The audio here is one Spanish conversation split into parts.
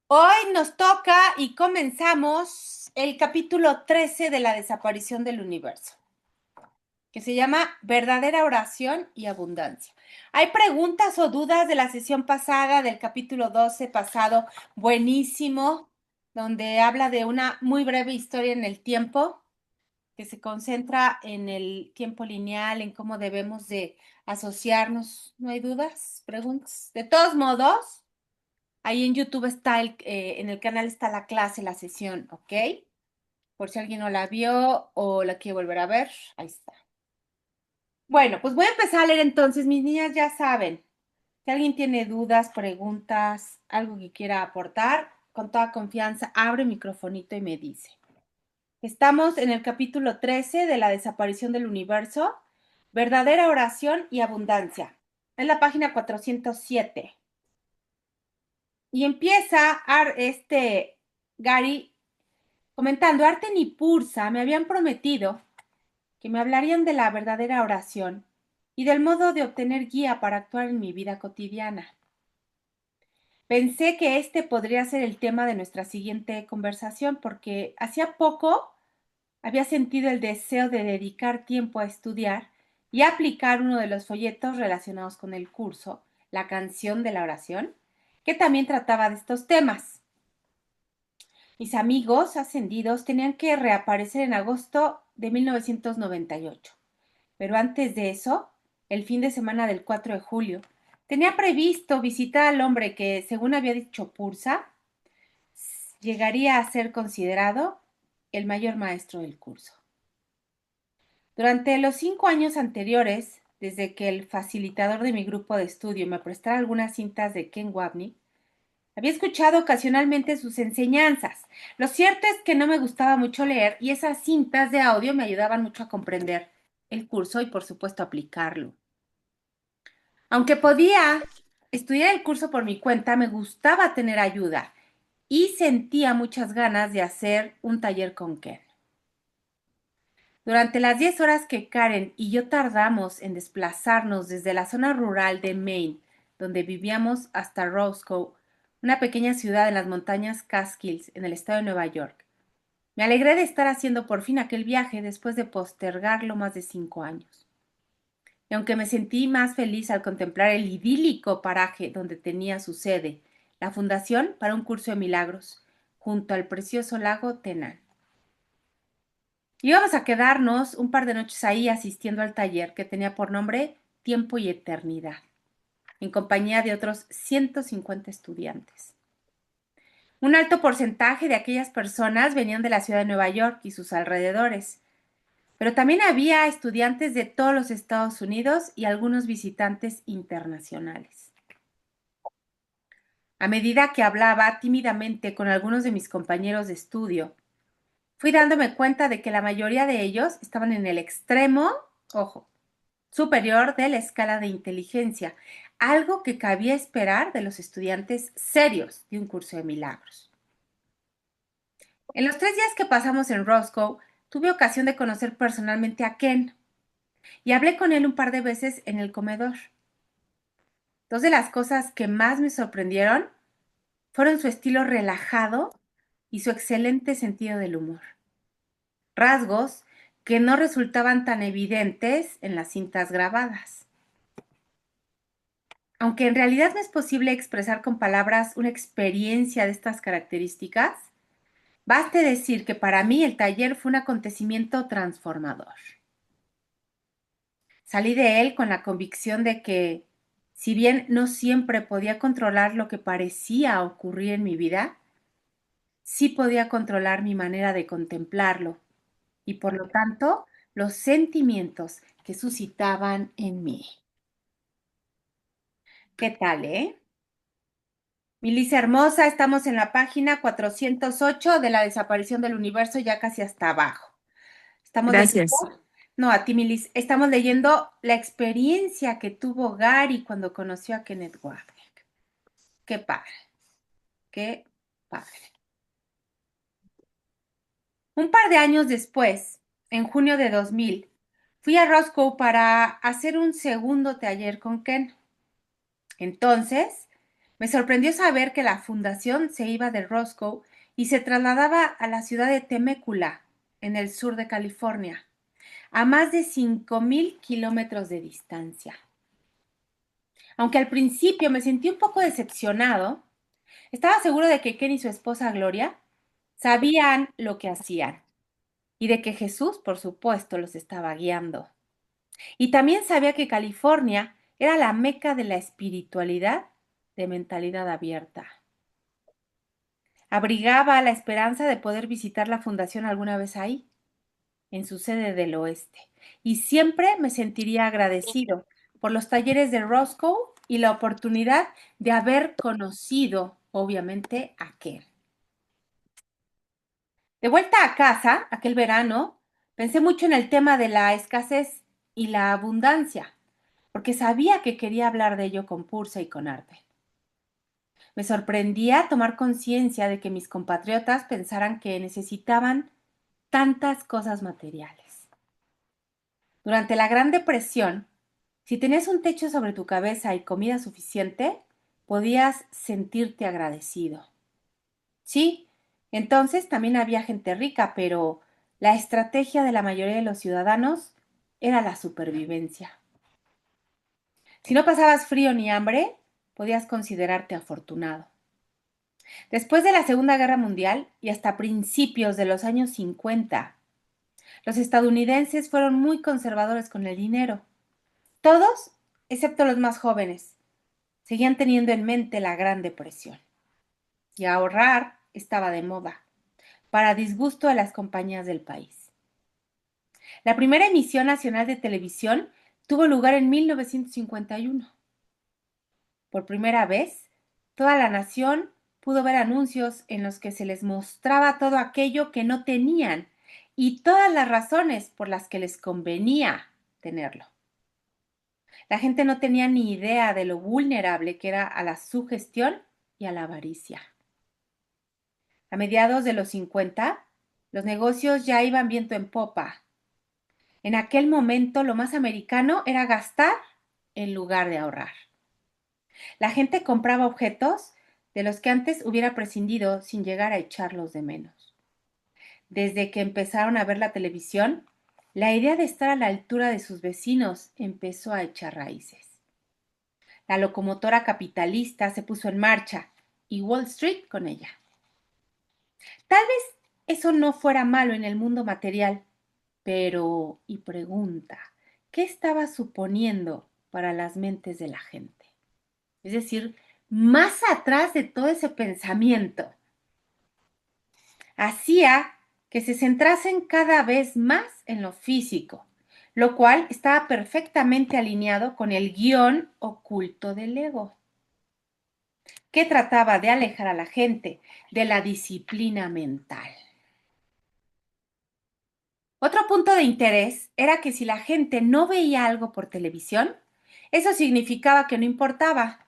Hoy nos toca y comenzamos el capítulo 13 de la desaparición del universo, que se llama Verdadera oración y abundancia. ¿Hay preguntas o dudas de la sesión pasada, del capítulo 12 pasado, buenísimo, donde habla de una muy breve historia en el tiempo, que se concentra en el tiempo lineal, en cómo debemos de asociarnos? ¿No hay dudas? ¿Preguntas? De todos modos, ahí en YouTube está en el canal está la clase, la sesión, ¿ok? Por si alguien no la vio o la quiere volver a ver, ahí está. Bueno, pues voy a empezar a leer entonces. Mis niñas ya saben. Si alguien tiene dudas, preguntas, algo que quiera aportar, con toda confianza, abre el microfonito y me dice. Estamos en el capítulo 13 de la desaparición del universo, verdadera oración y abundancia. Es la página 407. Y empieza Gary comentando: Arten y Pursa me habían prometido que me hablarían de la verdadera oración y del modo de obtener guía para actuar en mi vida cotidiana. Pensé que este podría ser el tema de nuestra siguiente conversación porque hacía poco había sentido el deseo de dedicar tiempo a estudiar y aplicar uno de los folletos relacionados con el curso, la canción de la oración, que también trataba de estos temas. Mis amigos ascendidos tenían que reaparecer en agosto de 1998, pero antes de eso, el fin de semana del 4 de julio, tenía previsto visitar al hombre que, según había dicho Pursa, llegaría a ser considerado el mayor maestro del curso. Durante los 5 años anteriores, desde que el facilitador de mi grupo de estudio me prestara algunas cintas de Ken Wapnick, había escuchado ocasionalmente sus enseñanzas. Lo cierto es que no me gustaba mucho leer y esas cintas de audio me ayudaban mucho a comprender el curso y, por supuesto, aplicarlo. Aunque podía estudiar el curso por mi cuenta, me gustaba tener ayuda y sentía muchas ganas de hacer un taller con Ken. Durante las 10 horas que Karen y yo tardamos en desplazarnos desde la zona rural de Maine, donde vivíamos, hasta Roscoe, una pequeña ciudad en las montañas Catskills, en el estado de Nueva York, me alegré de estar haciendo por fin aquel viaje después de postergarlo más de 5 años. Y aunque me sentí más feliz al contemplar el idílico paraje donde tenía su sede, la Fundación para un Curso de Milagros, junto al precioso lago Tenan. Íbamos a quedarnos un par de noches ahí asistiendo al taller que tenía por nombre Tiempo y Eternidad, en compañía de otros 150 estudiantes. Un alto porcentaje de aquellas personas venían de la ciudad de Nueva York y sus alrededores, pero también había estudiantes de todos los Estados Unidos y algunos visitantes internacionales. A medida que hablaba tímidamente con algunos de mis compañeros de estudio, fui dándome cuenta de que la mayoría de ellos estaban en el extremo, ojo, superior de la escala de inteligencia, algo que cabía esperar de los estudiantes serios de un curso de milagros. En los 3 días que pasamos en Roscoe, tuve ocasión de conocer personalmente a Ken y hablé con él un par de veces en el comedor. Dos de las cosas que más me sorprendieron fueron su estilo relajado y su excelente sentido del humor. Rasgos que no resultaban tan evidentes en las cintas grabadas. Aunque en realidad no es posible expresar con palabras una experiencia de estas características, baste decir que para mí el taller fue un acontecimiento transformador. Salí de él con la convicción de que, si bien no siempre podía controlar lo que parecía ocurrir en mi vida, sí podía controlar mi manera de contemplarlo y, por lo tanto, los sentimientos que suscitaban en mí. ¿Qué tal, eh? Mi Lisa hermosa, estamos en la página 408 de la desaparición del universo, ya casi hasta abajo. Estamos leyendo, Gracias. no, a ti, mi Liz, estamos leyendo la experiencia que tuvo Gary cuando conoció a Kenneth Wapnick. Qué padre, qué padre. Un par de años después, en junio de 2000, fui a Roscoe para hacer un segundo taller con Ken. Entonces, Me sorprendió saber que la fundación se iba de Roscoe y se trasladaba a la ciudad de Temecula, en el sur de California, a más de 5,000 kilómetros de distancia. Aunque al principio me sentí un poco decepcionado, estaba seguro de que Ken y su esposa Gloria sabían lo que hacían y de que Jesús, por supuesto, los estaba guiando. Y también sabía que California era la meca de la espiritualidad de mentalidad abierta. Abrigaba la esperanza de poder visitar la fundación alguna vez ahí, en su sede del oeste, y siempre me sentiría agradecido por los talleres de Roscoe y la oportunidad de haber conocido, obviamente, a Ken. De vuelta a casa, aquel verano, pensé mucho en el tema de la escasez y la abundancia, porque sabía que quería hablar de ello con Pursa y con Arte. Me sorprendía tomar conciencia de que mis compatriotas pensaran que necesitaban tantas cosas materiales. Durante la Gran Depresión, si tenías un techo sobre tu cabeza y comida suficiente, podías sentirte agradecido. Sí, entonces también había gente rica, pero la estrategia de la mayoría de los ciudadanos era la supervivencia. Si no pasabas frío ni hambre, podías considerarte afortunado. Después de la Segunda Guerra Mundial y hasta principios de los años 50, los estadounidenses fueron muy conservadores con el dinero. Todos, excepto los más jóvenes, seguían teniendo en mente la Gran Depresión. Y ahorrar estaba de moda, para disgusto de las compañías del país. La primera emisión nacional de televisión tuvo lugar en 1951. Por primera vez, toda la nación pudo ver anuncios en los que se les mostraba todo aquello que no tenían y todas las razones por las que les convenía tenerlo. La gente no tenía ni idea de lo vulnerable que era a la sugestión y a la avaricia. A mediados de los 50, los negocios ya iban viento en popa. En aquel momento lo más americano era gastar en lugar de ahorrar. La gente compraba objetos de los que antes hubiera prescindido sin llegar a echarlos de menos. Desde que empezaron a ver la televisión, la idea de estar a la altura de sus vecinos empezó a echar raíces. La locomotora capitalista se puso en marcha y Wall Street con ella. Tal vez eso no fuera malo en el mundo material, pero, y pregunta, ¿qué estaba suponiendo para las mentes de la gente? Es decir, más atrás de todo ese pensamiento, hacía que se centrasen cada vez más en lo físico, lo cual estaba perfectamente alineado con el guión oculto del ego, que trataba de alejar a la gente de la disciplina mental. Otro punto de interés era que si la gente no veía algo por televisión, eso significaba que no importaba.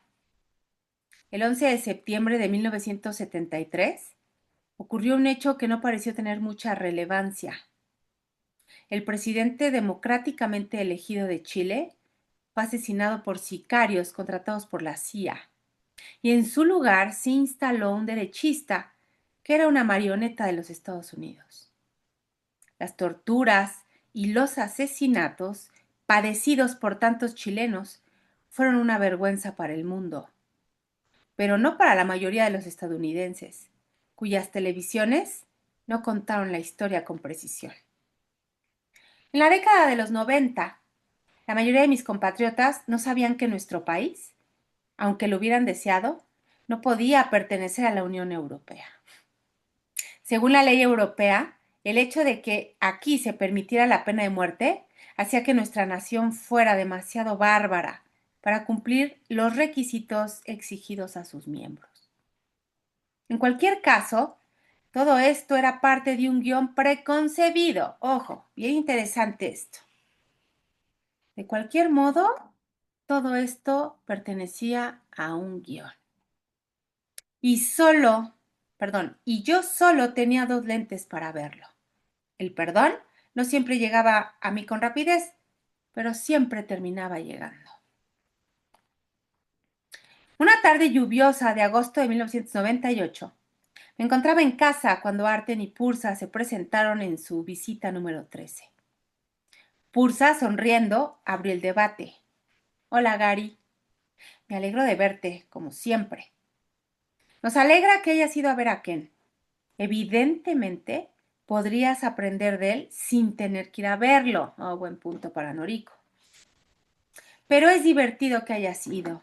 El 11 de septiembre de 1973 ocurrió un hecho que no pareció tener mucha relevancia. El presidente democráticamente elegido de Chile fue asesinado por sicarios contratados por la CIA, y en su lugar se instaló un derechista que era una marioneta de los Estados Unidos. Las torturas y los asesinatos padecidos por tantos chilenos fueron una vergüenza para el mundo, pero no para la mayoría de los estadounidenses, cuyas televisiones no contaron la historia con precisión. En la década de los 90, la mayoría de mis compatriotas no sabían que nuestro país, aunque lo hubieran deseado, no podía pertenecer a la Unión Europea. Según la ley europea, el hecho de que aquí se permitiera la pena de muerte hacía que nuestra nación fuera demasiado bárbara para cumplir los requisitos exigidos a sus miembros. En cualquier caso, todo esto era parte de un guión preconcebido. Ojo, bien interesante esto. De cualquier modo, todo esto pertenecía a un guión. Y yo solo tenía dos lentes para verlo. El perdón no siempre llegaba a mí con rapidez, pero siempre terminaba llegando. Una tarde lluviosa de agosto de 1998, me encontraba en casa cuando Arten y Pursa se presentaron en su visita número 13. Pursa, sonriendo, abrió el debate. Hola, Gary. Me alegro de verte, como siempre. Nos alegra que hayas ido a ver a Ken. Evidentemente, podrías aprender de él sin tener que ir a verlo. Oh, buen punto para Noriko. Pero es divertido que hayas ido.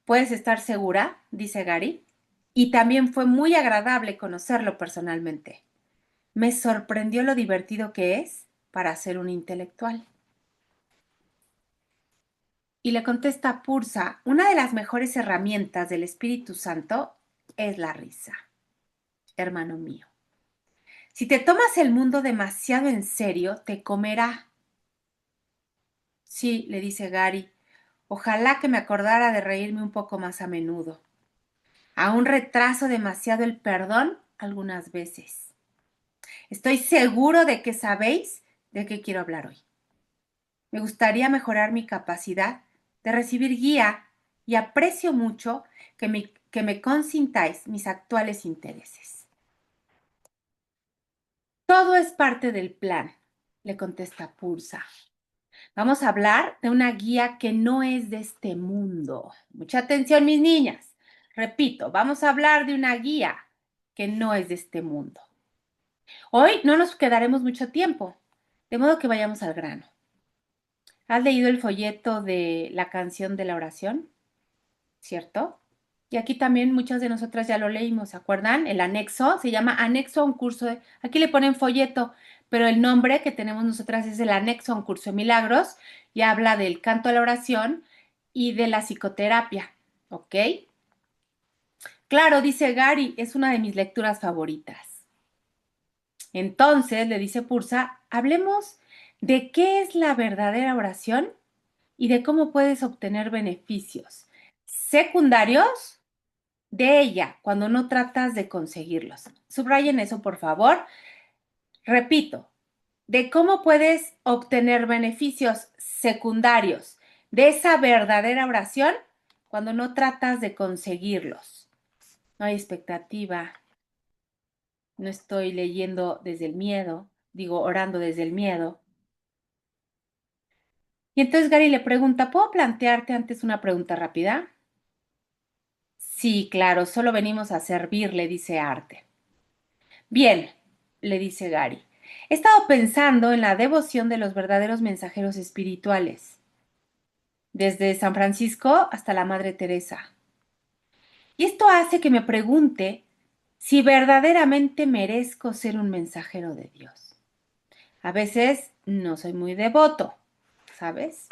¿Puedes estar segura?, dice Gary. Y también fue muy agradable conocerlo personalmente. Me sorprendió lo divertido que es para ser un intelectual. Y le contesta Pursa, una de las mejores herramientas del Espíritu Santo es la risa, hermano mío. Si te tomas el mundo demasiado en serio, te comerá. Sí, le dice Gary, ojalá que me acordara de reírme un poco más a menudo. Aún retraso demasiado el perdón algunas veces. Estoy seguro de que sabéis de qué quiero hablar hoy. Me gustaría mejorar mi capacidad de recibir guía y aprecio mucho que me consintáis mis actuales intereses. Todo es parte del plan, le contesta Pursa. Vamos a hablar de una guía que no es de este mundo. Mucha atención, mis niñas. Repito, vamos a hablar de una guía que no es de este mundo. Hoy no nos quedaremos mucho tiempo, de modo que vayamos al grano. ¿Has leído el folleto de la canción de la oración? ¿Cierto? Y aquí también muchas de nosotras ya lo leímos, ¿se acuerdan? El anexo se llama anexo a un curso de... Aquí le ponen folleto, pero el nombre que tenemos nosotras es el anexo a un curso de milagros y habla del canto a la oración y de la psicoterapia, ¿ok? Claro, dice Gary, es una de mis lecturas favoritas. Entonces, le dice Pursa, hablemos de qué es la verdadera oración y de cómo puedes obtener beneficios secundarios de ella cuando no tratas de conseguirlos. Subrayen eso, por favor. Repito, de cómo puedes obtener beneficios secundarios de esa verdadera oración cuando no tratas de conseguirlos. No hay expectativa. No estoy leyendo desde el miedo, digo, orando desde el miedo. Y entonces Gary le pregunta, ¿puedo plantearte antes una pregunta rápida? Sí, claro, solo venimos a servir, le dice Arte. Bien, le dice Gary. He estado pensando en la devoción de los verdaderos mensajeros espirituales, desde San Francisco hasta la Madre Teresa. Y esto hace que me pregunte si verdaderamente merezco ser un mensajero de Dios. A veces no soy muy devoto, ¿sabes?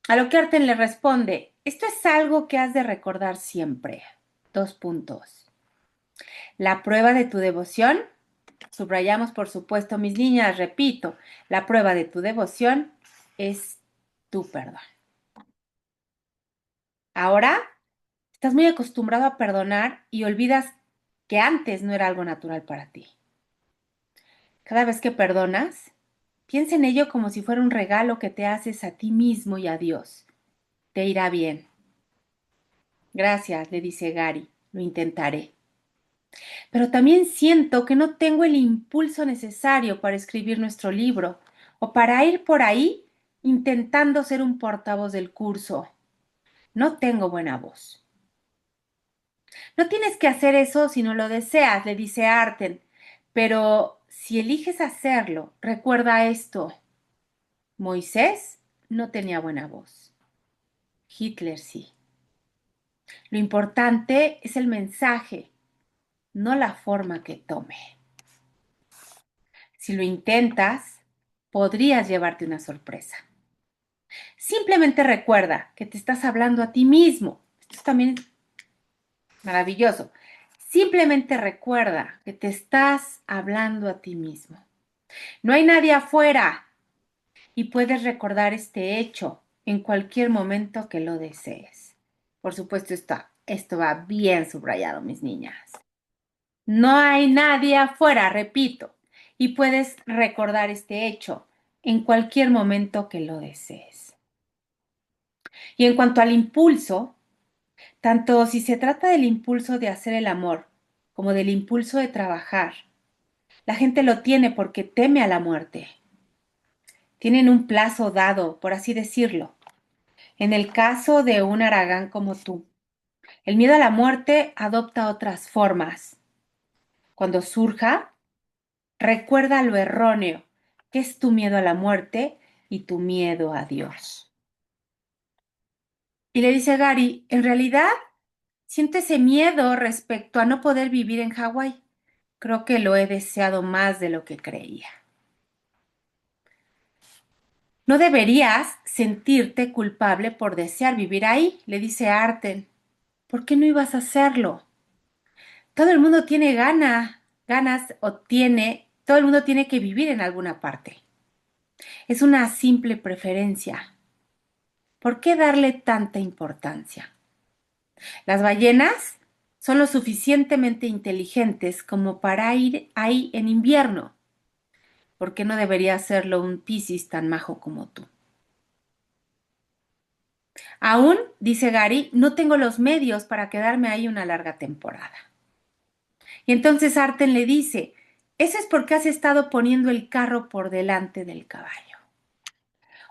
A lo que Arten le responde, esto es algo que has de recordar siempre. Dos puntos. La prueba de tu devoción, subrayamos por supuesto, mis niñas, repito, la prueba de tu devoción es tu perdón. Ahora estás muy acostumbrado a perdonar y olvidas que antes no era algo natural para ti. Cada vez que perdonas, piensa en ello como si fuera un regalo que te haces a ti mismo y a Dios. Te irá bien. Gracias, le dice Gary, lo intentaré. Pero también siento que no tengo el impulso necesario para escribir nuestro libro o para ir por ahí intentando ser un portavoz del curso. No tengo buena voz. No tienes que hacer eso si no lo deseas, le dice Arten, pero si eliges hacerlo, recuerda esto. Moisés no tenía buena voz. Hitler sí. Lo importante es el mensaje, no la forma que tome. Si lo intentas, podrías llevarte una sorpresa. Simplemente recuerda que te estás hablando a ti mismo. Esto también es maravilloso. Simplemente recuerda que te estás hablando a ti mismo. No hay nadie afuera y puedes recordar este hecho en cualquier momento que lo desees. Por supuesto, esto va bien subrayado, mis niñas. No hay nadie afuera, repito, y puedes recordar este hecho en cualquier momento que lo desees. Y en cuanto al impulso, tanto si se trata del impulso de hacer el amor como del impulso de trabajar, la gente lo tiene porque teme a la muerte. Tienen un plazo dado, por así decirlo. En el caso de un Aragán como tú, el miedo a la muerte adopta otras formas. Cuando surja, recuerda lo erróneo, que es tu miedo a la muerte y tu miedo a Dios. Y le dice Gary, en realidad siento ese miedo respecto a no poder vivir en Hawái. Creo que lo he deseado más de lo que creía. No deberías sentirte culpable por desear vivir ahí, le dice Arten. ¿Por qué no ibas a hacerlo? Todo el mundo tiene ganas todo el mundo tiene que vivir en alguna parte. Es una simple preferencia. ¿Por qué darle tanta importancia? Las ballenas son lo suficientemente inteligentes como para ir ahí en invierno. ¿Por qué no debería hacerlo un Piscis tan majo como tú? Aún, dice Gary, no tengo los medios para quedarme ahí una larga temporada. Y entonces Arten le dice, eso es porque has estado poniendo el carro por delante del caballo.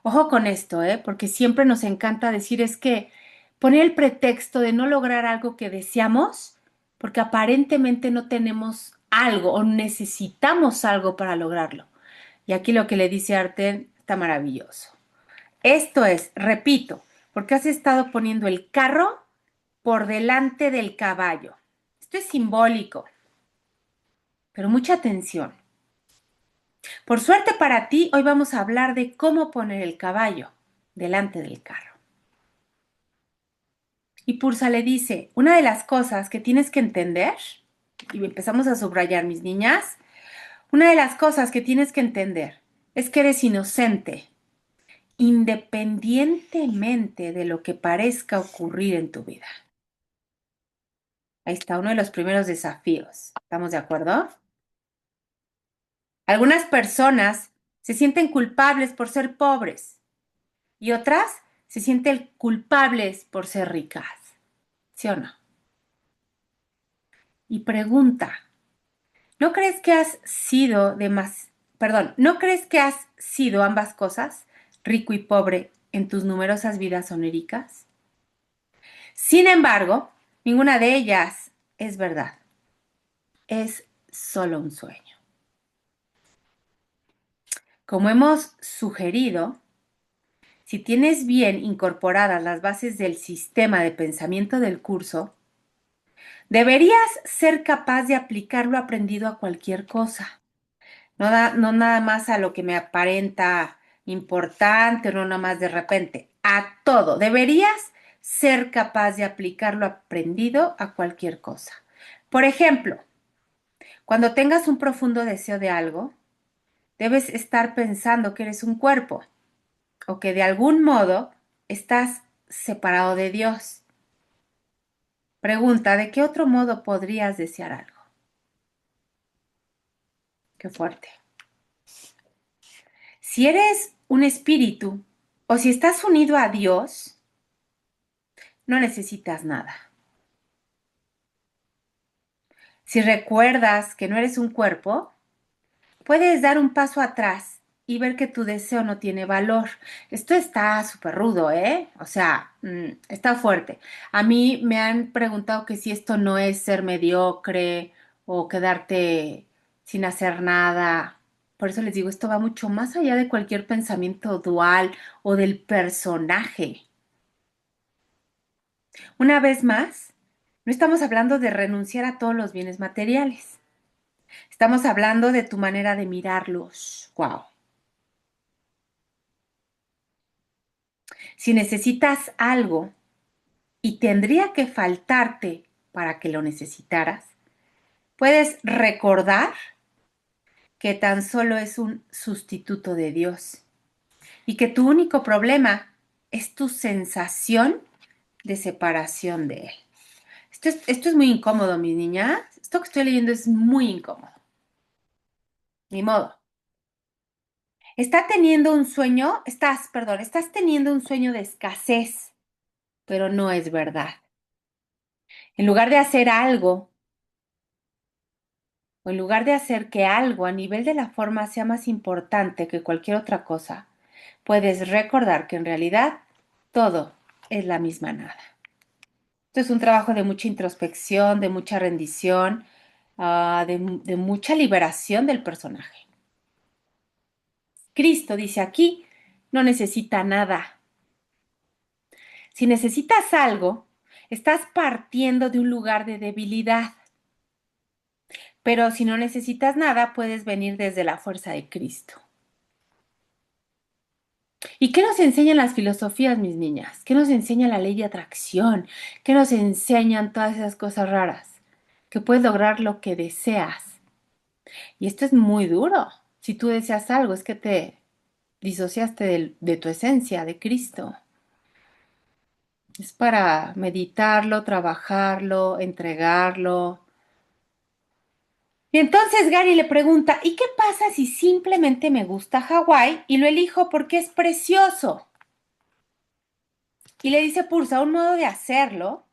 Ojo con esto, ¿eh? Porque siempre nos encanta decir es que poner el pretexto de no lograr algo que deseamos, porque aparentemente no tenemos algo o necesitamos algo para lograrlo. Y aquí lo que le dice Arten está maravilloso. Esto es, repito, porque has estado poniendo el carro por delante del caballo. Esto es simbólico, pero mucha atención. Por suerte para ti, hoy vamos a hablar de cómo poner el caballo delante del carro. Y Pursa le dice, una de las cosas que tienes que entender, y empezamos a subrayar mis niñas, una de las cosas que tienes que entender es que eres inocente, independientemente de lo que parezca ocurrir en tu vida. Ahí está uno de los primeros desafíos. ¿Estamos de acuerdo? Algunas personas se sienten culpables por ser pobres y otras se sienten culpables por ser ricas. ¿Sí o no? Y pregunta, ¿no crees que has sido ¿no crees que has sido ambas cosas, rico y pobre, en tus numerosas vidas oníricas? Sin embargo, ninguna de ellas es verdad. Es solo un sueño. Como hemos sugerido, si tienes bien incorporadas las bases del sistema de pensamiento del curso, deberías ser capaz de aplicar lo aprendido a cualquier cosa. No nada más a lo que me aparenta importante, no nada más de repente, a todo. Deberías ser capaz de aplicar lo aprendido a cualquier cosa. Por ejemplo, cuando tengas un profundo deseo de algo, debes estar pensando que eres un cuerpo o que de algún modo estás separado de Dios. Pregunta, ¿de qué otro modo podrías desear algo? Qué fuerte. Si eres un espíritu o si estás unido a Dios, no necesitas nada. Si recuerdas que no eres un cuerpo, puedes dar un paso atrás y ver que tu deseo no tiene valor. Esto está súper rudo, ¿eh? O sea, está fuerte. A mí me han preguntado que si esto no es ser mediocre o quedarte sin hacer nada. Por eso les digo, esto va mucho más allá de cualquier pensamiento dual o del personaje. Una vez más, no estamos hablando de renunciar a todos los bienes materiales. Estamos hablando de tu manera de mirarlos. Wow. Si necesitas algo y tendría que faltarte para que lo necesitaras, puedes recordar que tan solo es un sustituto de Dios y que tu único problema es tu sensación de separación de Él. Esto es muy incómodo, mi niña. Esto que estoy leyendo es muy incómodo. Ni modo. Estás teniendo un sueño de escasez. pero no es verdad. En lugar de hacer algo, o en lugar de hacer que algo a nivel de la forma sea más importante que cualquier otra cosa, puedes recordar que en realidad todo es la misma nada. Esto es un trabajo de mucha introspección, de mucha rendición, de mucha liberación del personaje. Cristo dice aquí, no necesita nada. Si necesitas algo, estás partiendo de un lugar de debilidad. Pero si no necesitas nada, puedes venir desde la fuerza de Cristo. ¿Y qué nos enseñan las filosofías, mis niñas? ¿Qué nos enseña la ley de atracción? ¿Qué nos enseñan todas esas cosas raras? Que puedes lograr lo que deseas. Y esto es muy duro. Si tú deseas algo, es que te disociaste de tu esencia, de Cristo. Es para meditarlo, trabajarlo, entregarlo. Y entonces Gary le pregunta, ¿y qué pasa si simplemente me gusta Hawái y lo elijo porque es precioso? Y le dice Pursa, un modo de hacerlo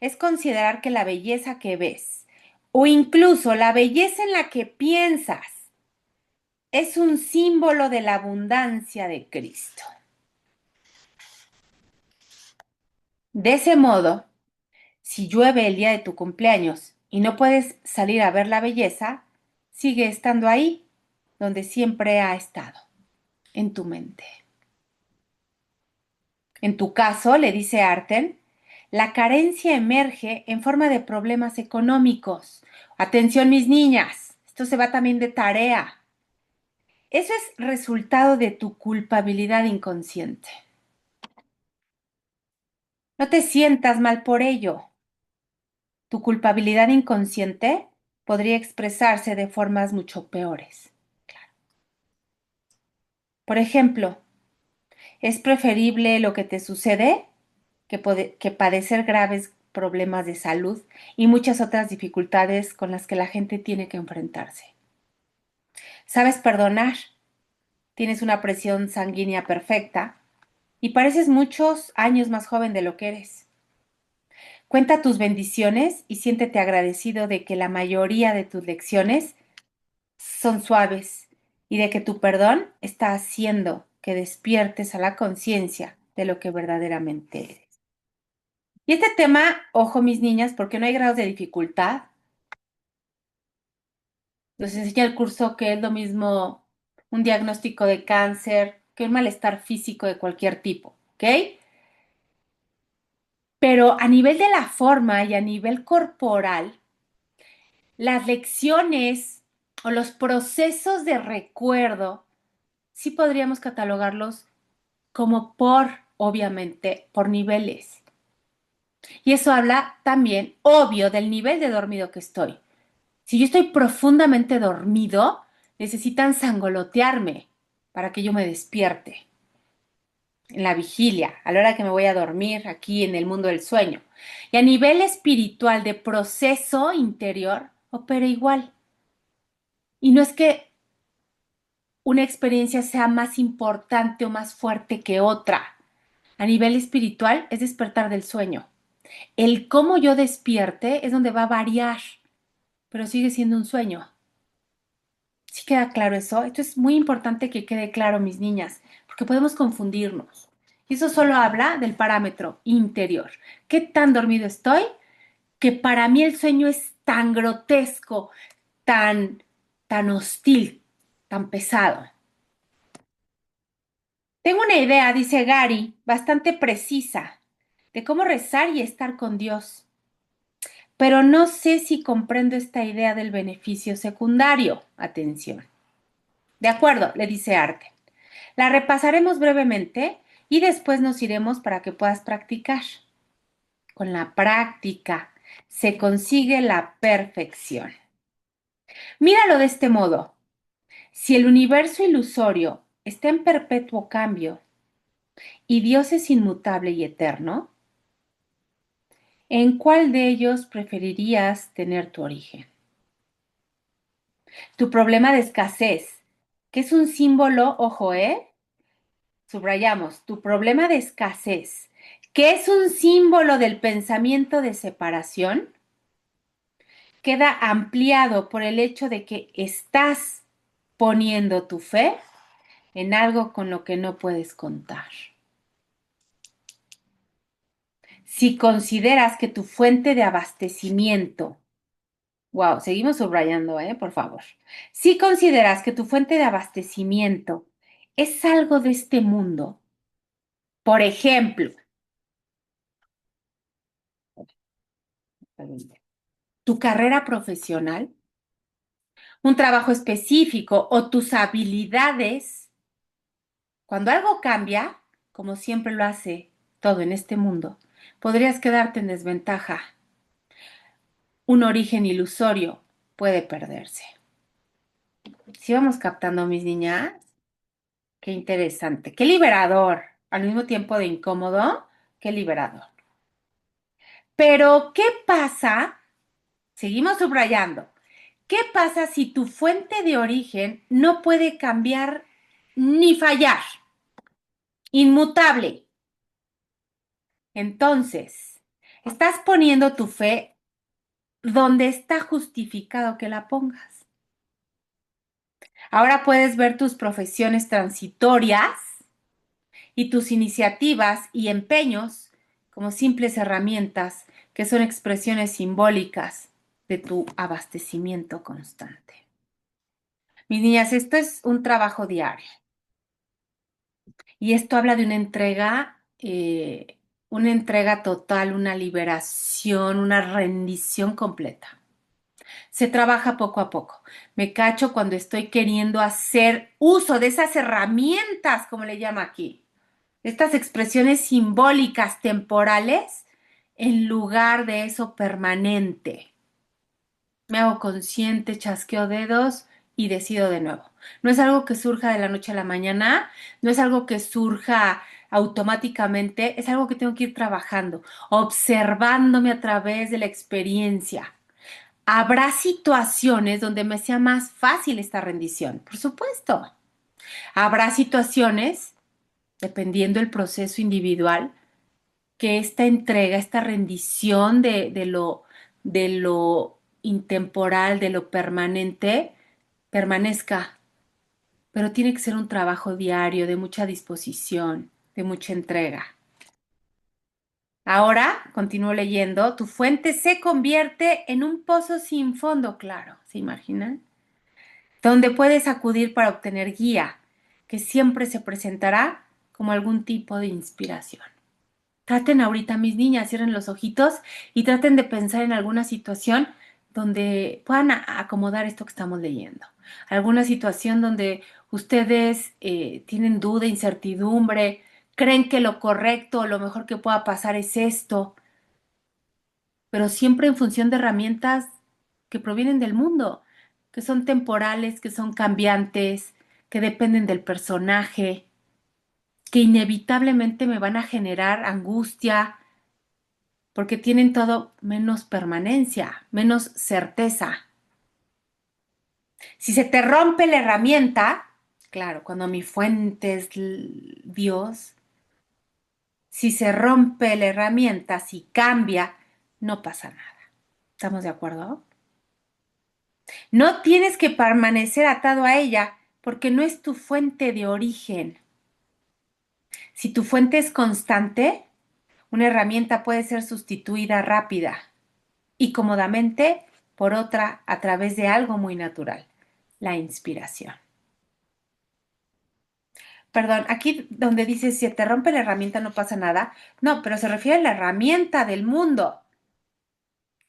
es considerar que la belleza que ves, o incluso la belleza en la que piensas, es un símbolo de la abundancia de Cristo. De ese modo, si llueve el día de tu cumpleaños y no puedes salir a ver la belleza, sigue estando ahí donde siempre ha estado, en tu mente. En tu caso, le dice Arten, la carencia emerge en forma de problemas económicos. Atención, mis niñas, esto se va también de tarea. Eso es resultado de tu culpabilidad inconsciente. No te sientas mal por ello. Tu culpabilidad inconsciente podría expresarse de formas mucho peores. Por ejemplo, ¿es preferible lo que te sucede que padecer graves problemas de salud y muchas otras dificultades con las que la gente tiene que enfrentarse? ¿Sabes perdonar? Tienes una presión sanguínea perfecta y pareces muchos años más joven de lo que eres. Cuenta tus bendiciones y siéntete agradecido de que la mayoría de tus lecciones son suaves y de que tu perdón está haciendo que despiertes a la conciencia de lo que verdaderamente eres. Y este tema, ojo mis niñas, porque no hay grados de dificultad. Nos enseña el curso que es lo mismo un diagnóstico de cáncer que un malestar físico de cualquier tipo, ¿ok? Pero a nivel de la forma y a nivel corporal, las lecciones o los procesos de recuerdo, sí podríamos catalogarlos como obviamente, por niveles. Y eso habla también, obvio, del nivel de dormido que estoy. Si yo estoy profundamente dormido, necesitan sangolotearme para que yo me despierte en la vigilia, a la hora que me voy a dormir aquí en el mundo del sueño. Y a nivel espiritual de proceso interior, opera igual. Y no es que una experiencia sea más importante o más fuerte que otra. A nivel espiritual es despertar del sueño. El cómo yo despierte es donde va a variar, pero sigue siendo un sueño. ¿Sí queda claro eso? Esto es muy importante que quede claro, mis niñas, porque podemos confundirnos. Y eso solo habla del parámetro interior. ¿Qué tan dormido estoy? Que para mí el sueño es tan grotesco, tan, tan hostil, tan pesado. Tengo una idea, dice Gary, bastante precisa, de cómo rezar y estar con Dios. Pero no sé si comprendo esta idea del beneficio secundario. Atención. De acuerdo, le dice Arte. La repasaremos brevemente y después nos iremos para que puedas practicar. Con la práctica se consigue la perfección. Míralo de este modo. Si el universo ilusorio está en perpetuo cambio y Dios es inmutable y eterno, ¿en cuál de ellos preferirías tener tu origen? Tu problema de escasez, que es un símbolo, ojo, subrayamos, tu problema de escasez, que es un símbolo del pensamiento de separación, queda ampliado por el hecho de que estás poniendo tu fe en algo con lo que no puedes contar. Si consideras que tu fuente de abastecimiento, wow, seguimos subrayando, por favor. Si consideras que tu fuente de abastecimiento es algo de este mundo, por ejemplo, tu carrera profesional, un trabajo específico o tus habilidades, cuando algo cambia, como siempre lo hace todo en este mundo, podrías quedarte en desventaja. Un origen ilusorio puede perderse. ¿Sí vamos captando, mis niñas? Qué interesante, qué liberador, al mismo tiempo de incómodo, qué liberador. Pero, ¿qué pasa? Seguimos subrayando. ¿Qué pasa si tu fuente de origen no puede cambiar ni fallar? Inmutable. Entonces, estás poniendo tu fe donde está justificado que la pongas. Ahora puedes ver tus profesiones transitorias y tus iniciativas y empeños como simples herramientas que son expresiones simbólicas de tu abastecimiento constante. Mis niñas, esto es un trabajo diario y esto habla de una entrega total, una liberación, una rendición completa. Se trabaja poco a poco. Me cacho cuando estoy queriendo hacer uso de esas herramientas, como le llama aquí, estas expresiones simbólicas temporales en lugar de eso permanente. Me hago consciente, chasqueo dedos y decido de nuevo. No es algo que surja de la noche a la mañana, no es algo que surja automáticamente, es algo que tengo que ir trabajando, observándome a través de la experiencia. Habrá situaciones donde me sea más fácil esta rendición, por supuesto. Habrá situaciones, dependiendo del proceso individual, que esta entrega, esta rendición de lo intemporal, de lo permanente, permanezca. Pero tiene que ser un trabajo diario, de mucha disposición, de mucha entrega. Ahora, continúo leyendo, tu fuente se convierte en un pozo sin fondo claro, ¿se imaginan? Donde puedes acudir para obtener guía, que siempre se presentará como algún tipo de inspiración. Traten ahorita, mis niñas, cierren los ojitos y traten de pensar en alguna situación donde puedan acomodar esto que estamos leyendo. Alguna situación donde ustedes tienen duda, incertidumbre, creen que lo correcto o lo mejor que pueda pasar es esto, pero siempre en función de herramientas que provienen del mundo, que son temporales, que son cambiantes, que dependen del personaje, que inevitablemente me van a generar angustia, porque tienen todo menos permanencia, menos certeza. Si se te rompe la herramienta, claro, cuando mi fuente es Dios, si se rompe la herramienta, si cambia, no pasa nada. ¿Estamos de acuerdo? No tienes que permanecer atado a ella porque no es tu fuente de origen. Si tu fuente es constante, una herramienta puede ser sustituida rápida y cómodamente por otra a través de algo muy natural, la inspiración. Perdón, aquí donde dice si te rompe la herramienta no pasa nada, no, pero se refiere a la herramienta del mundo.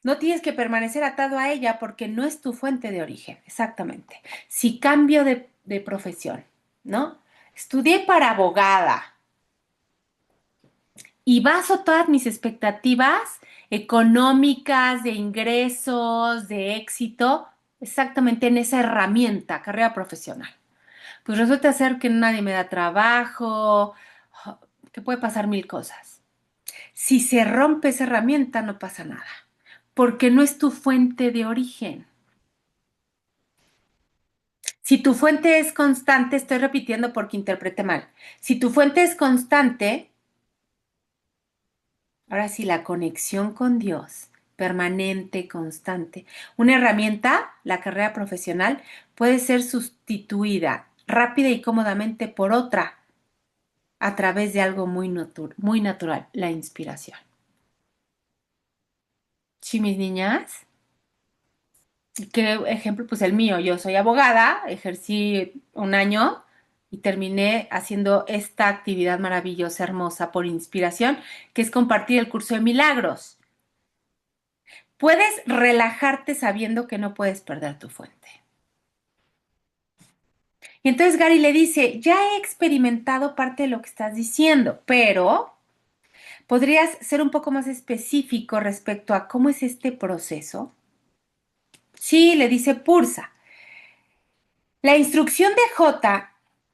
No tienes que permanecer atado a ella porque no es tu fuente de origen, exactamente. Si cambio de profesión, ¿no? Estudié para abogada y baso todas mis expectativas económicas, de ingresos, de éxito, exactamente en esa herramienta, carrera profesional. Pues resulta ser que nadie me da trabajo, que puede pasar mil cosas. Si se rompe esa herramienta, no pasa nada, porque no es tu fuente de origen. Si tu fuente es constante, estoy repitiendo porque interprete mal. Si tu fuente es constante, Ahora sí, la conexión con Dios, permanente, constante. Una herramienta, la carrera profesional, puede ser sustituida rápida y cómodamente por otra a través de algo muy natural, la inspiración. Sí, mis niñas. ¿Qué ejemplo? Pues el mío. Yo soy abogada, ejercí un año y terminé haciendo esta actividad maravillosa, hermosa, por inspiración, que es compartir el curso de milagros. Puedes relajarte sabiendo que no puedes perder tu fuente. Y entonces Gary le dice, ya he experimentado parte de lo que estás diciendo, pero ¿podrías ser un poco más específico respecto a cómo es este proceso? Sí, le dice Pursa. La instrucción de J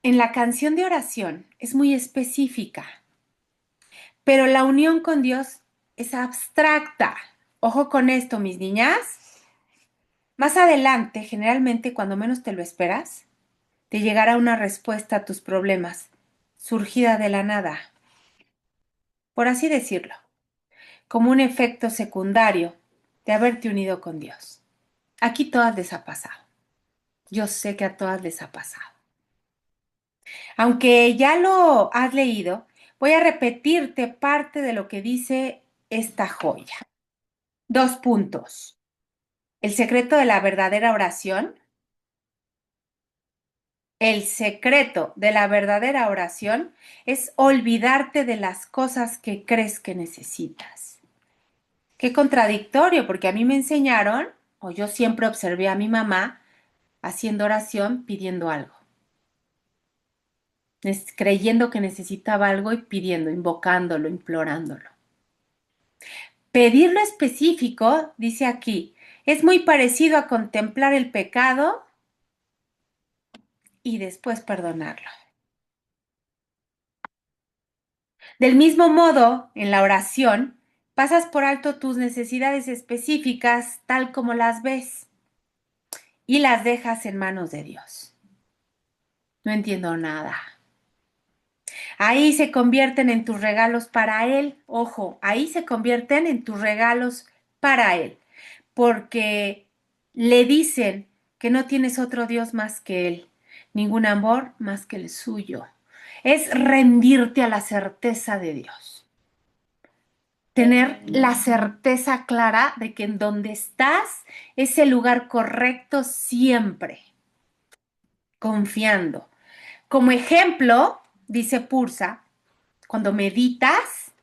en la canción de oración es muy específica, pero la unión con Dios es abstracta. Ojo con esto, mis niñas. Más adelante, generalmente cuando menos te lo esperas, te llegará una respuesta a tus problemas, surgida de la nada, por así decirlo, como un efecto secundario de haberte unido con Dios. Aquí todas les ha pasado. Yo sé que a todas les ha pasado. Aunque ya lo has leído, voy a repetirte parte de lo que dice esta joya. 2 puntos. El secreto de la verdadera oración. El secreto de la verdadera oración es olvidarte de las cosas que crees que necesitas. Qué contradictorio, porque a mí me enseñaron, o yo siempre observé a mi mamá haciendo oración pidiendo algo, creyendo que necesitaba algo y pidiendo, invocándolo, implorándolo. Pedir lo específico, dice aquí, es muy parecido a contemplar el pecado y después perdonarlo. Del mismo modo, en la oración, pasas por alto tus necesidades específicas tal como las ves y las dejas en manos de Dios. No entiendo nada. Ahí se convierten en tus regalos para Él. Ojo, ahí se convierten en tus regalos para Él. Porque le dicen que no tienes otro Dios más que Él, ningún amor más que el suyo. Es rendirte a la certeza de Dios. Tener la certeza clara de que en donde estás es el lugar correcto siempre, confiando. Como ejemplo, dice Pursa, cuando meditas,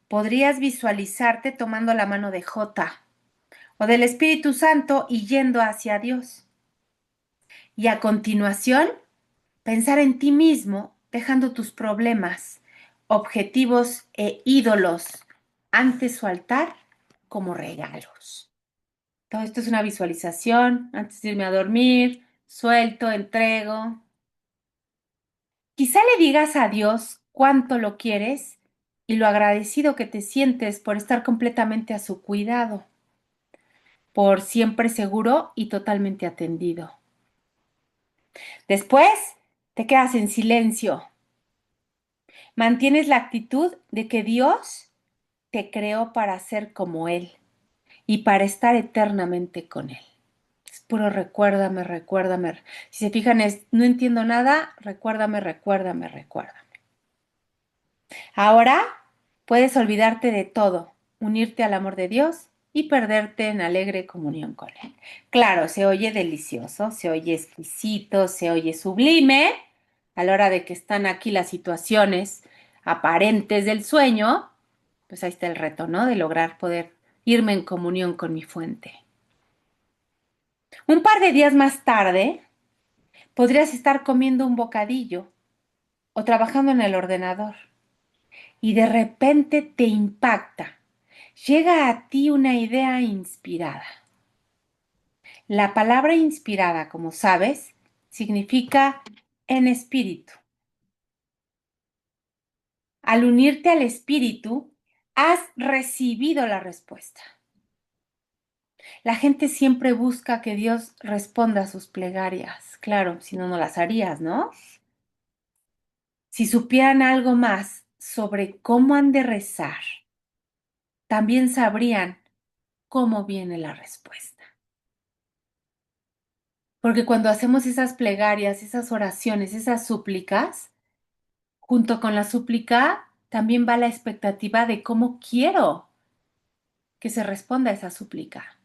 podrías visualizarte tomando la mano de J o del Espíritu Santo y yendo hacia Dios. Y a continuación, pensar en ti mismo, dejando tus problemas, objetivos e ídolos ante su altar como regalos. Todo esto es una visualización antes de irme a dormir, suelto, entrego. Quizá le digas a Dios cuánto lo quieres y lo agradecido que te sientes por estar completamente a su cuidado, por siempre seguro y totalmente atendido. Después, te quedas en silencio. Mantienes la actitud de que Dios te creó para ser como Él y para estar eternamente con Él. Es puro recuérdame, recuérdame. Si se fijan, es no entiendo nada, recuérdame, recuérdame, recuérdame. Ahora puedes olvidarte de todo, unirte al amor de Dios y perderte en alegre comunión con Él. Claro, se oye delicioso, se oye exquisito, se oye sublime a la hora de que están aquí las situaciones aparentes del sueño, pues ahí está el reto, ¿no? De lograr poder irme en comunión con mi fuente. Un par de días más tarde, podrías estar comiendo un bocadillo o trabajando en el ordenador y de repente te impacta. Llega a ti una idea inspirada. La palabra inspirada, como sabes, significa en espíritu. Al unirte al espíritu, has recibido la respuesta. La gente siempre busca que Dios responda a sus plegarias. Claro, si no, no las harías, ¿no? Si supieran algo más sobre cómo han de rezar también sabrían cómo viene la respuesta. Porque cuando hacemos esas plegarias, esas oraciones, esas súplicas, junto con la súplica también va la expectativa de cómo quiero que se responda a esa súplica.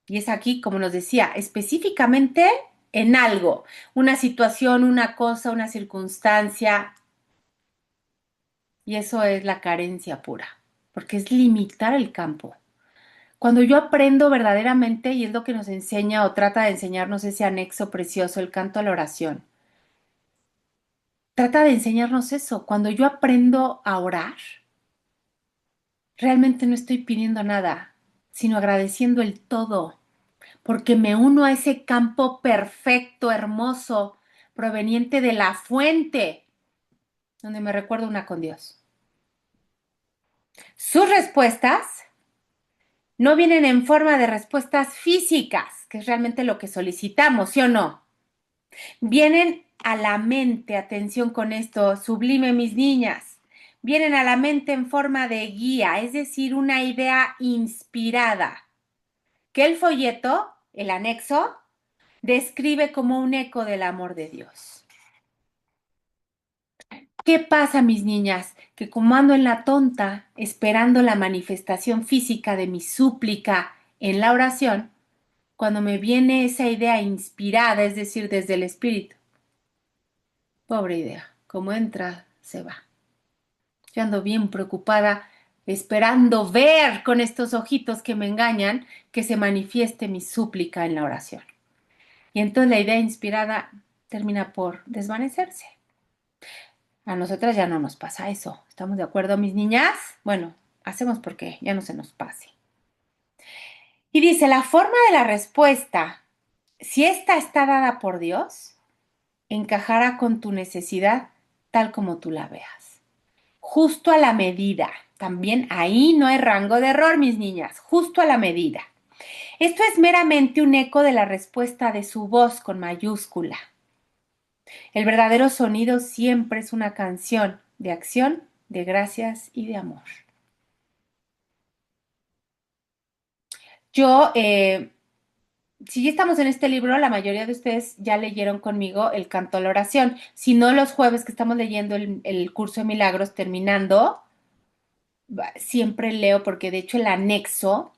Y es aquí, como nos decía, específicamente en algo, una situación, una cosa, una circunstancia. Y eso es la carencia pura, porque es limitar el campo. Cuando yo aprendo verdaderamente, y es lo que nos enseña o trata de enseñarnos ese anexo precioso, el canto a la oración, trata de enseñarnos eso. Cuando yo aprendo a orar, realmente no estoy pidiendo nada, sino agradeciendo el todo, porque me uno a ese campo perfecto, hermoso, proveniente de la fuente, donde me recuerdo una con Dios. Sus respuestas no vienen en forma de respuestas físicas, que es realmente lo que solicitamos, ¿sí o no? Vienen a la mente, atención con esto, sublime mis niñas, vienen a la mente en forma de guía, es decir, una idea inspirada, que el folleto, el anexo, describe como un eco del amor de Dios. ¿Qué pasa, mis niñas? Que como ando en la tonta, esperando la manifestación física de mi súplica en la oración, cuando me viene esa idea inspirada, es decir, desde el espíritu. Pobre idea, como entra, se va. Yo ando bien preocupada, esperando ver con estos ojitos que me engañan que se manifieste mi súplica en la oración. Y entonces la idea inspirada termina por desvanecerse. A nosotras ya no nos pasa eso. ¿Estamos de acuerdo, mis niñas? Bueno, hacemos porque ya no se nos pase. Y dice, la forma de la respuesta, si esta está dada por Dios, encajará con tu necesidad tal como tú la veas. Justo a la medida. También ahí no hay rango de error, mis niñas. Justo a la medida. Esto es meramente un eco de la respuesta de su voz con mayúscula. El verdadero sonido siempre es una canción de acción, de gracias y de amor. Yo, si ya estamos en este libro, la mayoría de ustedes ya leyeron conmigo el canto a la oración. Si no, los jueves que estamos leyendo el curso de milagros, terminando, siempre leo porque de hecho el anexo,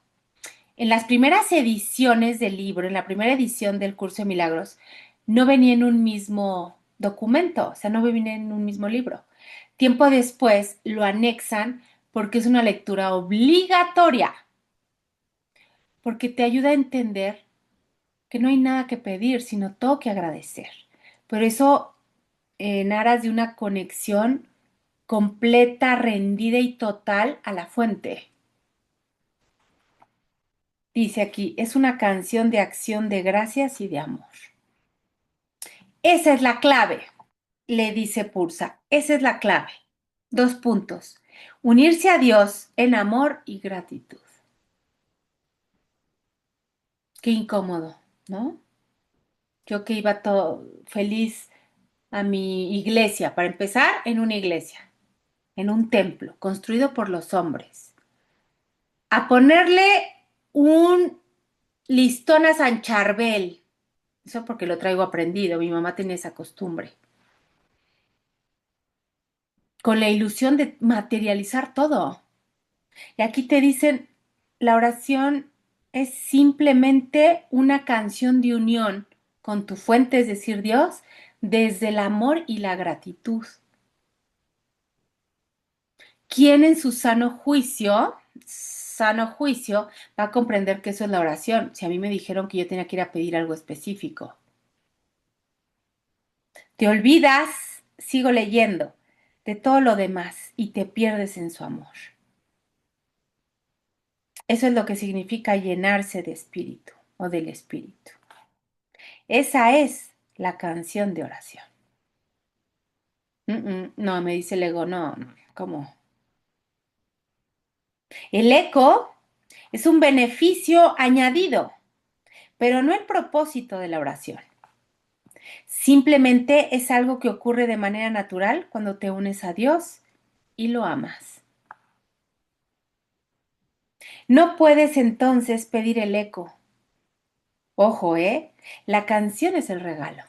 en las primeras ediciones del libro, en la primera edición del curso de milagros, no venía en un mismo documento, o sea, no venía en un mismo libro. Tiempo después lo anexan porque es una lectura obligatoria, porque te ayuda a entender que no hay nada que pedir, sino todo que agradecer. Por eso, en aras de una conexión completa, rendida y total a la fuente. Dice aquí, es una canción de acción de gracias y de amor. Esa es la clave, le dice Pursa. Esa es la clave. Dos puntos. Unirse a Dios en amor y gratitud. Qué incómodo, ¿no? Yo que iba todo feliz a mi iglesia, para empezar, en una iglesia, en un templo construido por los hombres, a ponerle un listón a San Charbel, eso porque lo traigo aprendido, mi mamá tenía esa costumbre, con la ilusión de materializar todo. Y aquí te dicen, la oración es simplemente una canción de unión con tu fuente, es decir, Dios, desde el amor y la gratitud. ¿Quién en su sano juicio, va a comprender que eso es la oración? Si a mí me dijeron que yo tenía que ir a pedir algo específico. Te olvidas, sigo leyendo, de todo lo demás y te pierdes en su amor. Eso es lo que significa llenarse de espíritu o del espíritu. Esa es la canción de oración. No, me dice el ego, no, no, ¿cómo? El eco es un beneficio añadido, pero no el propósito de la oración. Simplemente es algo que ocurre de manera natural cuando te unes a Dios y lo amas. No puedes entonces pedir el eco. Ojo, ¿eh? La canción es el regalo.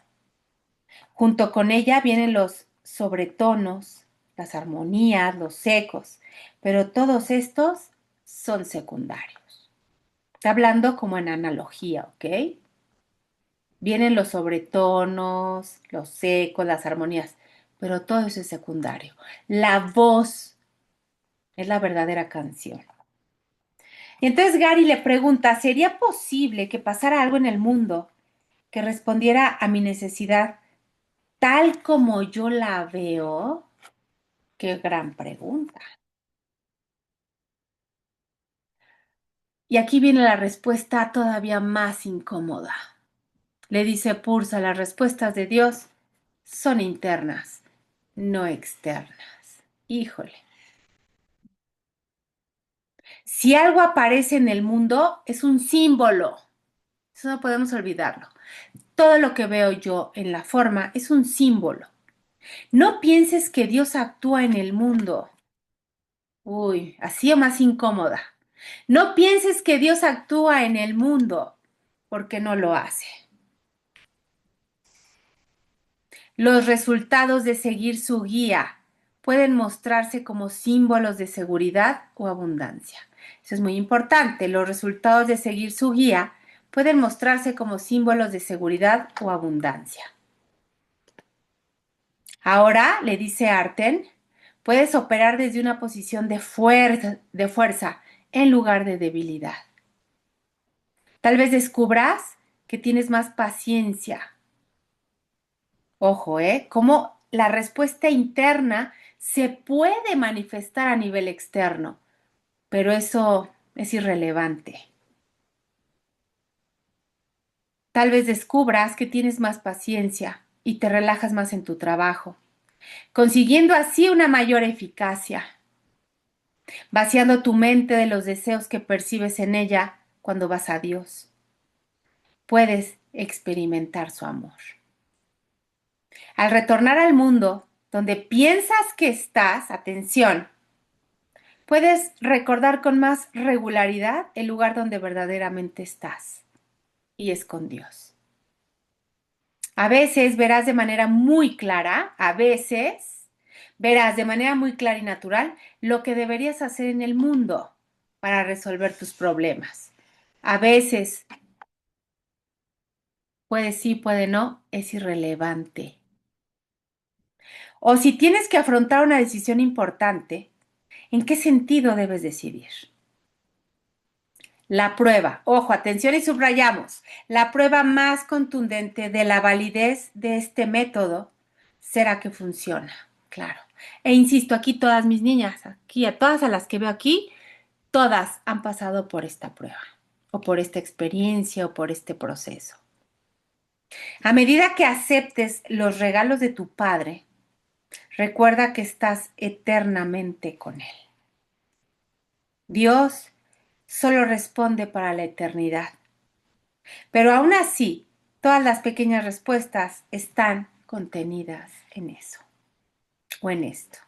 Junto con ella vienen los sobretonos, las armonías, los ecos, pero todos estos son secundarios. Está hablando como en analogía, ¿ok? Vienen los sobretonos, los ecos, las armonías, pero todo eso es secundario. La voz es la verdadera canción. Y entonces Gary le pregunta, ¿sería posible que pasara algo en el mundo que respondiera a mi necesidad tal como yo la veo? Qué gran pregunta. Y aquí viene la respuesta todavía más incómoda. Le dice Pursa, las respuestas de Dios son internas, no externas. Híjole. Si algo aparece en el mundo, es un símbolo. Eso no podemos olvidarlo. Todo lo que veo yo en la forma es un símbolo. No pienses que Dios actúa en el mundo. Uy, así o más incómoda. No pienses que Dios actúa en el mundo, porque no lo hace. Los resultados de seguir su guía pueden mostrarse como símbolos de seguridad o abundancia. Eso es muy importante. Los resultados de seguir su guía pueden mostrarse como símbolos de seguridad o abundancia. Ahora, le dice Arten, puedes operar desde una posición de fuerza en lugar de debilidad. Tal vez descubras que tienes más paciencia. Ojo, cómo la respuesta interna se puede manifestar a nivel externo, pero eso es irrelevante. Tal vez descubras que tienes más paciencia y te relajas más en tu trabajo, consiguiendo así una mayor eficacia, vaciando tu mente de los deseos que percibes en ella cuando vas a Dios. Puedes experimentar su amor. Al retornar al mundo donde piensas que estás, atención, puedes recordar con más regularidad el lugar donde verdaderamente estás, y es con Dios. A veces verás de manera muy clara, a veces verás de manera muy clara y natural lo que deberías hacer en el mundo para resolver tus problemas. A veces, puede sí, puede no, es irrelevante. O si tienes que afrontar una decisión importante, ¿en qué sentido debes decidir? La prueba, ojo, atención y subrayamos, la prueba más contundente de la validez de este método será que funciona, claro. E insisto, aquí todas mis niñas, aquí a todas a las que veo aquí, todas han pasado por esta prueba, o por esta experiencia, o por este proceso. A medida que aceptes los regalos de tu Padre, recuerda que estás eternamente con Él. Dios solo responde para la eternidad. Pero aún así, todas las pequeñas respuestas están contenidas en eso o en esto.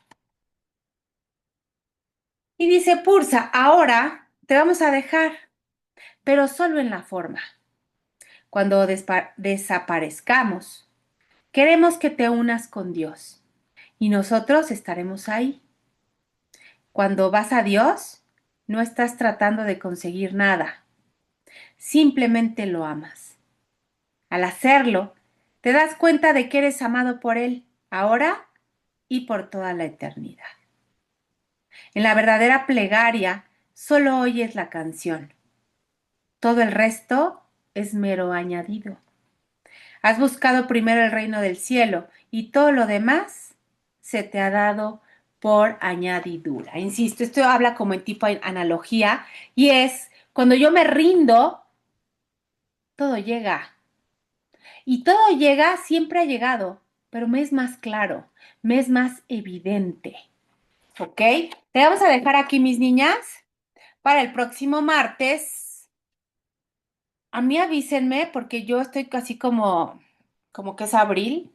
Y dice Pursa, ahora te vamos a dejar, pero solo en la forma. Cuando desaparezcamos, queremos que te unas con Dios y nosotros estaremos ahí. Cuando vas a Dios, no estás tratando de conseguir nada, simplemente lo amas. Al hacerlo, te das cuenta de que eres amado por Él, ahora y por toda la eternidad. En la verdadera plegaria, solo oyes la canción. Todo el resto es mero añadido. Has buscado primero el reino del cielo y todo lo demás se te ha dado por añadidura. Insisto, esto habla como en tipo de analogía y es cuando yo me rindo, todo llega. Y todo llega, siempre ha llegado, pero me es más claro, me es más evidente. ¿Ok? Te vamos a dejar aquí, mis niñas, para el próximo martes. A mí avísenme porque yo estoy casi como que es abril.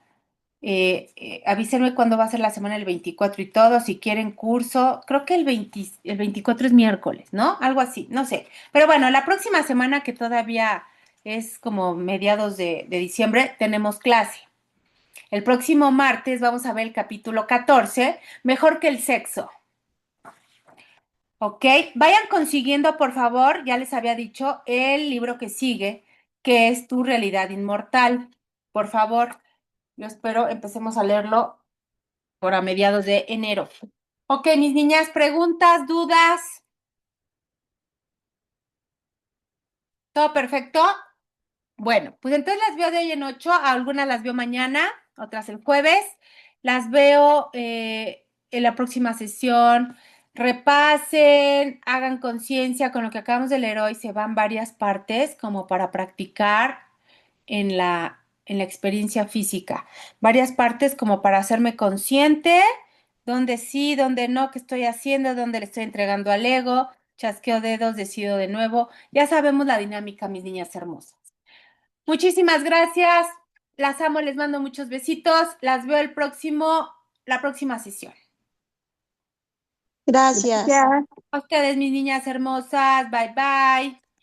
Avísenme cuándo va a ser la semana del 24 y todo, si quieren curso. Creo que el 24 es miércoles, ¿no? Algo así, no sé. Pero bueno, la próxima semana, que todavía es como mediados de diciembre, tenemos clase. El próximo martes vamos a ver el capítulo 14, Mejor que el sexo. ¿Ok? Vayan consiguiendo, por favor, ya les había dicho, el libro que sigue, que es Tu realidad inmortal. Por favor, yo espero empecemos a leerlo por a mediados de enero. Ok, mis niñas, preguntas, dudas, todo perfecto. Bueno, pues entonces las veo de hoy en 8, algunas las veo mañana, otras el jueves, las veo en la próxima sesión. Repasen, hagan conciencia con lo que acabamos de leer hoy, se van varias partes como para practicar en la experiencia física, varias partes como para hacerme consciente, dónde sí, dónde no, qué estoy haciendo, dónde le estoy entregando al ego, chasqueo dedos, decido de nuevo. Ya sabemos la dinámica, mis niñas hermosas. Muchísimas gracias. Las amo, les mando muchos besitos. Las veo la próxima sesión. Gracias. Gracias. A ustedes, mis niñas hermosas. Bye bye.